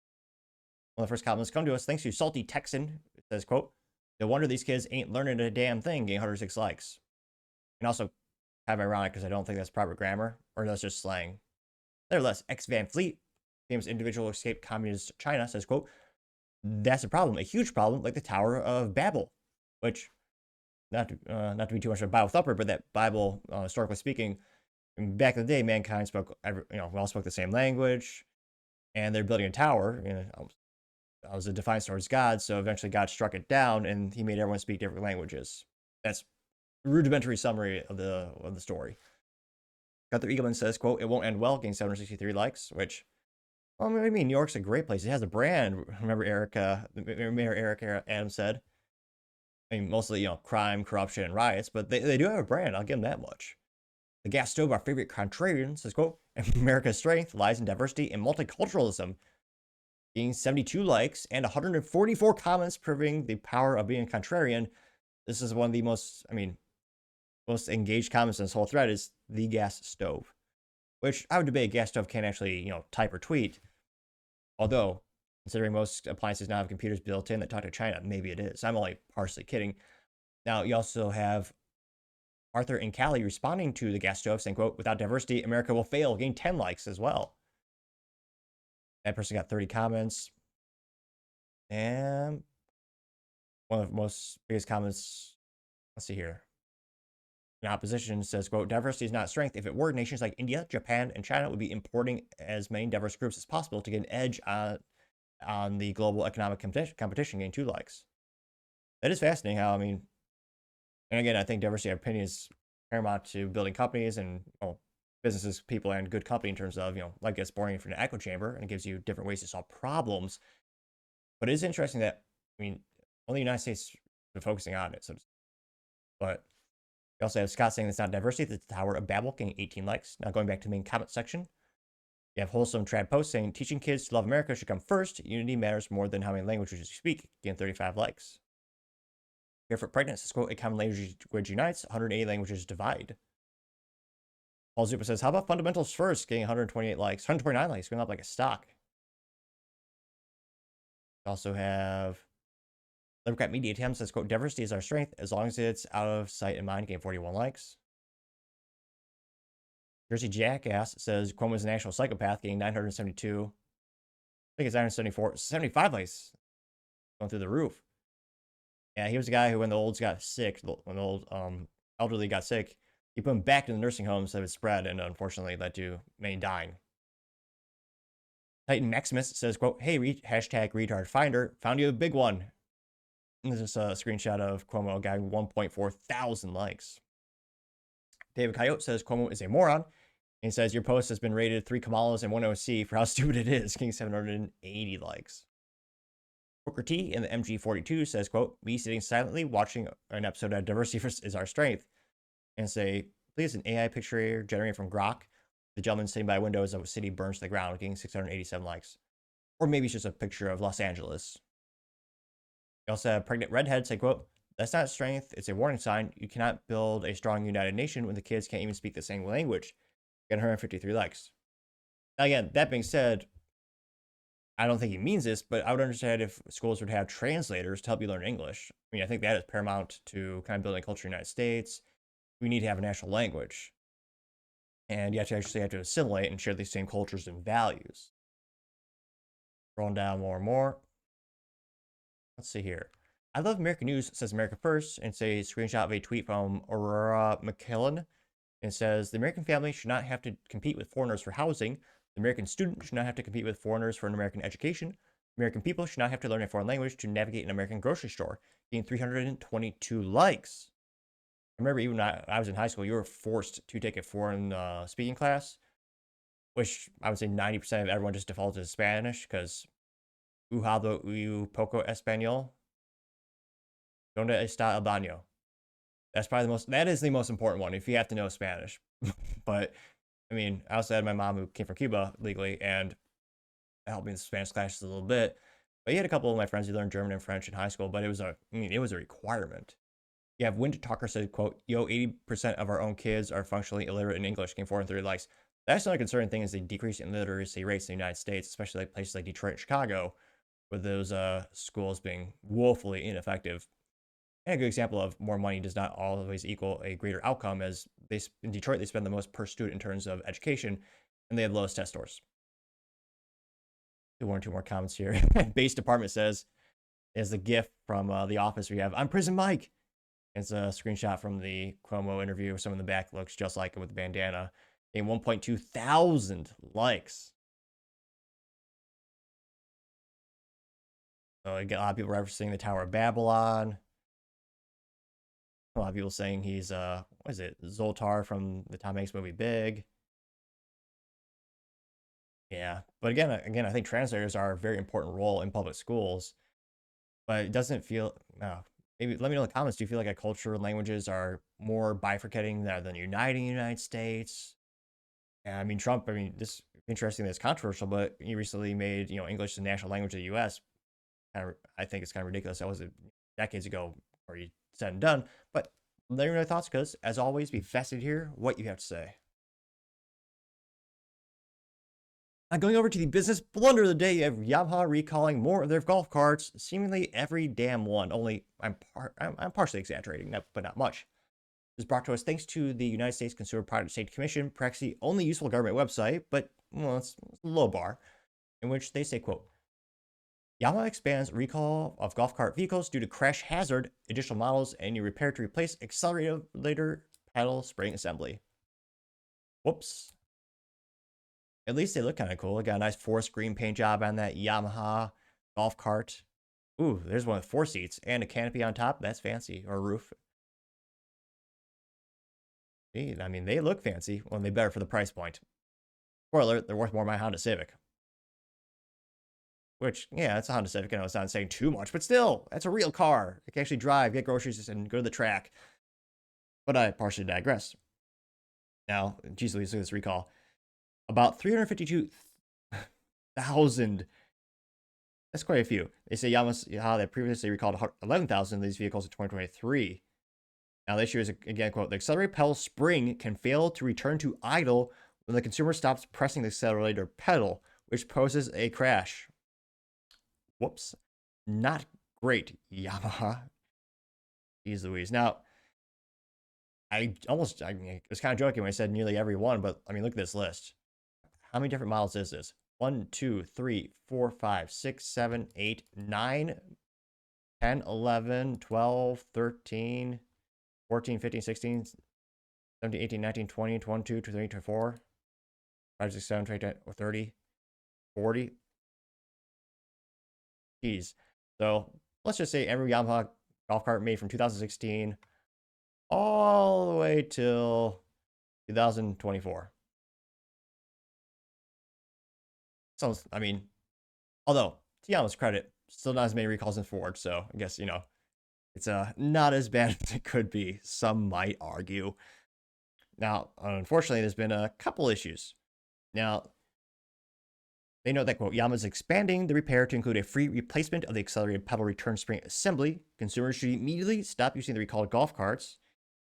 One of the first comments come to us thanks to Salty Texan. It says, quote, "No wonder these kids ain't learning a damn thing," getting 106 likes. And also kind of ironic because I don't think that's proper grammar, or that's just slang. Nevertheless, X Van Fleet, famous individual escaped communist China, says, quote, "That's a problem, a huge problem, like the Tower of Babel," which, not to be too much of a Bible thumper, but that Bible, historically speaking, back in the day, mankind spoke, we all spoke the same language, and they're building a tower. It was a defiance towards God, so eventually God struck it down, and he made everyone speak different languages. That's a rudimentary summary of the story. Gunther Eagleman says, quote, "It won't end well," getting 763 likes, which, well, I mean, New York's a great place. It has a brand. Remember Mayor Eric Adams said? I mean, mostly, crime, corruption, and riots, but they do have a brand. I'll give them that much. The Gas Stove, our favorite contrarian, says, quote, "America's strength lies in diversity and multiculturalism," getting 72 likes and 144 comments proving the power of being a contrarian. This is one of the most engaged comments in this whole thread is the gas stove, which I would debate gas stove can't actually, type or tweet. Although, considering most appliances now have computers built in that talk to China, maybe it is. I'm only partially kidding. Now, you also have Arthur and Callie responding to the gas stove saying, quote, "Without diversity, America will fail," getting 10 likes as well. That person got 30 comments. And one of the most biggest comments, let's see here. In opposition says, quote, "Diversity is not strength. If it were, nations like India, Japan, and China would be importing as many diverse groups as possible to get an edge on on the global economic competition, getting 2 likes. That is fascinating how, I mean, and again, I think diversity of opinion is paramount to building companies and businesses, people, and good company in terms of, life gets boring for an echo chamber and it gives you different ways to solve problems. But it is interesting that, I mean, only the United States has been focusing on it. But we also have Scott saying it's not diversity, the Tower of Babel getting 18 likes. Now going back to the main comment section, you have Wholesome Trad Post saying teaching kids to love America should come first. Unity matters more than how many languages you speak, getting 35 likes. Barefoot Pregnant says, quote, a common language unites, 180 languages divide. Paul Zupa says, how about fundamentals first, getting 128 likes, 129 likes, going up like a stock. We also have Levercraft Media Tam says, quote, diversity is our strength as long as it's out of sight and mind, getting 41 likes. Jersey Jackass says, Cuomo is an actual psychopath, getting 972. I think it's 974, 75 likes, going through the roof. Yeah, he was the guy who, when the olds got sick, when the old elderly got sick, he put them back in the nursing homes that it spread and unfortunately led to many dying. Titan Maximus says, quote, hey, hashtag retard finder, found you a big one. And this is a screenshot of Cuomo getting 1.4 thousand likes. David Coyote says, Cuomo is a moron. And says, your post has been rated 3 Kamalas and 1 OC for how stupid it is, getting 780 likes. Booker T in the MG42 says, quote, me sitting silently watching an episode of Diversity First is our strength. And say, please, an AI picture generated from Grok. The gentleman sitting by a window as a city burns to the ground, getting 687 likes. Or maybe it's just a picture of Los Angeles. We also have Pregnant Redhead say, quote, that's not strength, it's a warning sign. You cannot build a strong united nation when the kids can't even speak the same language. Getting 153 likes. Now again, that being said, I don't think he means this, but I would understand if schools would have translators to help you learn English. I mean, I think that is paramount to kind of building culture in the United States. We need to have a national language. And you actually have to assimilate and share these same cultures and values. Scrolling down more and more. Let's see here. I love American news, says America First, and say a screenshot of a tweet from Aurora McKillen. And says, the American family should not have to compete with foreigners for housing. The American student should not have to compete with foreigners for an American education. American people should not have to learn a foreign language to navigate an American grocery store. Getting 322 likes. I remember even when I was in high school, you were forced to take a foreign speaking class, which I would say 90% of everyone just defaulted to Spanish because "U hablo un poco español. Donde está el baño?" That's probably that is the most important one if you have to know Spanish. But I mean, I also had my mom who came from Cuba legally, and that helped me in the Spanish classes a little bit. But you had a couple of my friends who learned German and French in high school, but it was a requirement. You have Wind Talker said, quote, yo, 80% of our own kids are functionally illiterate in English, getting 430 likes. That's not a concerning thing is the decrease in literacy rates in the United States, especially like places like Detroit and Chicago, with those schools being woefully ineffective. And a good example of more money does not always equal a greater outcome, as in Detroit, they spend the most per student in terms of education, and they have the lowest test scores. Do 1 or 2 more comments here. Base Department says, is the GIF from The Office where you have, I'm Prison Mike. It's a screenshot from the Cuomo interview. Someone in the back looks just like him with the bandana. Getting 1.2 thousand likes. So you get a lot of people referencing the Tower of Babylon. A lot of people saying he's what is it, Zoltar from the Tom Hanks movie Big. Yeah, but again, I think translators are a very important role in public schools. But it doesn't feel. Maybe let me know in the comments. Do you feel like culture and languages are more bifurcating than uniting the United States? And I mean, Trump. I mean, this is interesting. That's controversial, but he recently made English the national language of the U.S. I think it's kind of ridiculous. That was decades ago, already said and done. But let me know your thoughts, because as always, be fascinated to hear what you have to say. Now, going over to the business blunder of the day, you have Yamaha recalling more of their golf carts, seemingly every damn one. Only I'm partially exaggerating, but not much. This is brought to us thanks to the United States Consumer Product Safety Commission, perhaps the only useful government website, but well, it's a low bar, in which they say, quote, Yamaha expands recall of golf cart vehicles due to crash hazard, additional models, and new repair to replace accelerator paddle spring assembly. Whoops. At least they look kind of cool. They got a nice forest green paint job on that Yamaha. golf cart. Ooh, there's one with 4 seats and a canopy on top. That's fancy. Or a roof. I mean, they look fancy. Well, they better for the price point. Spoiler alert, they're worth more than my Honda Civic. Which, yeah, it's a Honda Civic. I know it's not saying too much, but still, that's a real car. It can actually drive, get groceries, and go to the track. But I partially digress. Now, geez, Louise, look at this recall. About 352,000. That's quite a few. They say Yamaha they previously recalled 11,000 of these vehicles in 2023. Now, the issue is, again, quote, the accelerator pedal spring can fail to return to idle when the consumer stops pressing the accelerator pedal, which poses a crash. Whoops. Not great, Yamaha. Jeez Louise. Now, I was kind of joking when I said nearly every one, but I mean, look at this list. How many different models is this? 1, 2, 3, 4, 5, 6, 7, 8, 9, 10, 11, 12, 13, 14, 15, 16, 17, 18, 19, 20, 22, 23, 24, 5, 6, 7, 28, 30, 40. Jeez. So let's just say every Yamaha golf cart made from 2016 all the way till 2024. So, I mean, although, to Yamaha's credit, still not as many recalls as Ford, so I guess, it's not as bad as it could be, some might argue. Now, unfortunately, there's been a couple issues. Now, they note that, quote, Yamaha is expanding the repair to include a free replacement of the accelerated pedal return spring assembly. Consumers should immediately stop using the recalled golf carts,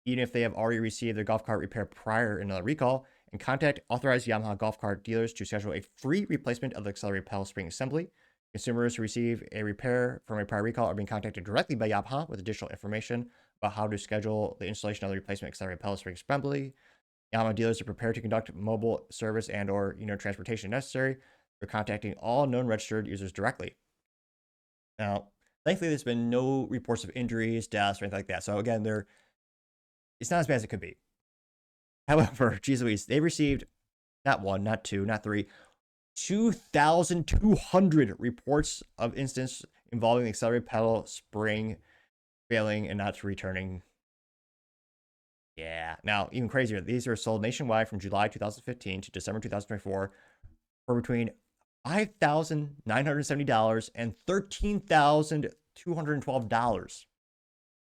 even if they have already received their golf cart repair prior to another recall, and contact authorized Yamaha golf cart dealers to schedule a free replacement of the accelerated pedal spring assembly. Consumers who receive a repair from a prior recall are being contacted directly by Yamaha with additional information about how to schedule the installation of the replacement accelerated pedal spring assembly. Yamaha dealers are prepared to conduct mobile service and or transportation necessary. They're contacting all known registered users directly. Now, thankfully, there's been no reports of injuries, deaths, or anything like that. So again, it's not as bad as it could be. However, geez Louise, they received not 1, not 2, not 3, 2,200 reports of incidents involving the accelerated pedal spring failing and not returning. Yeah. Now, even crazier, these are sold nationwide from July 2015 to December 2024 for between $5,970 and $13,212.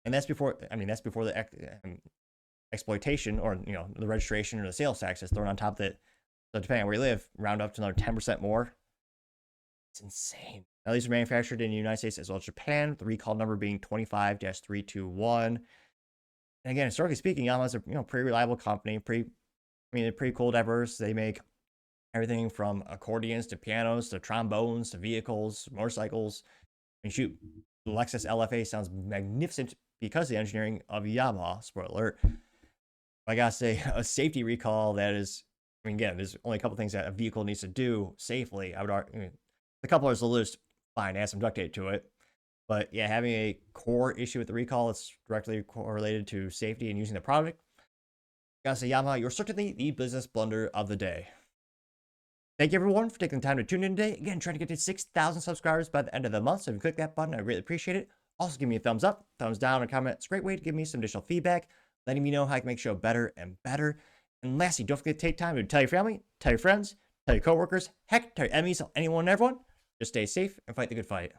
And that's before, that's before the exploitation or, the registration or the sales tax is thrown on top of it. So depending on where you live, round up to another 10% more. It's insane. Now, these are manufactured in the United States as well as Japan, the recall number being 25-321. And again, historically speaking, Yamaha's a pretty reliable company. They're pretty cool, diverse. They make everything from accordions to pianos to trombones to vehicles, motorcycles. Shoot, the Lexus LFA sounds magnificent because of the engineering of Yamaha. Spoiler alert. I gotta say, a safety recall that is, again, there's only a couple things that a vehicle needs to do safely. I would argue, the couple is the list, fine, add some duct tape to it. But yeah, having a core issue with the recall that's directly correlated to safety and using the product. I gotta say, Yamaha, you're certainly the business blunder of the day. Thank you, everyone, for taking the time to tune in today. Again, trying to get to 6,000 subscribers by the end of the month. So if you click that button, I really appreciate it. Also, give me a thumbs up, thumbs down, or comment. It's a great way to give me some additional feedback, letting me know how I can make the show better and better. And lastly, don't forget to take time to tell your family, tell your friends, tell your coworkers, heck, tell your enemies, tell anyone and everyone. Just stay safe and fight the good fight.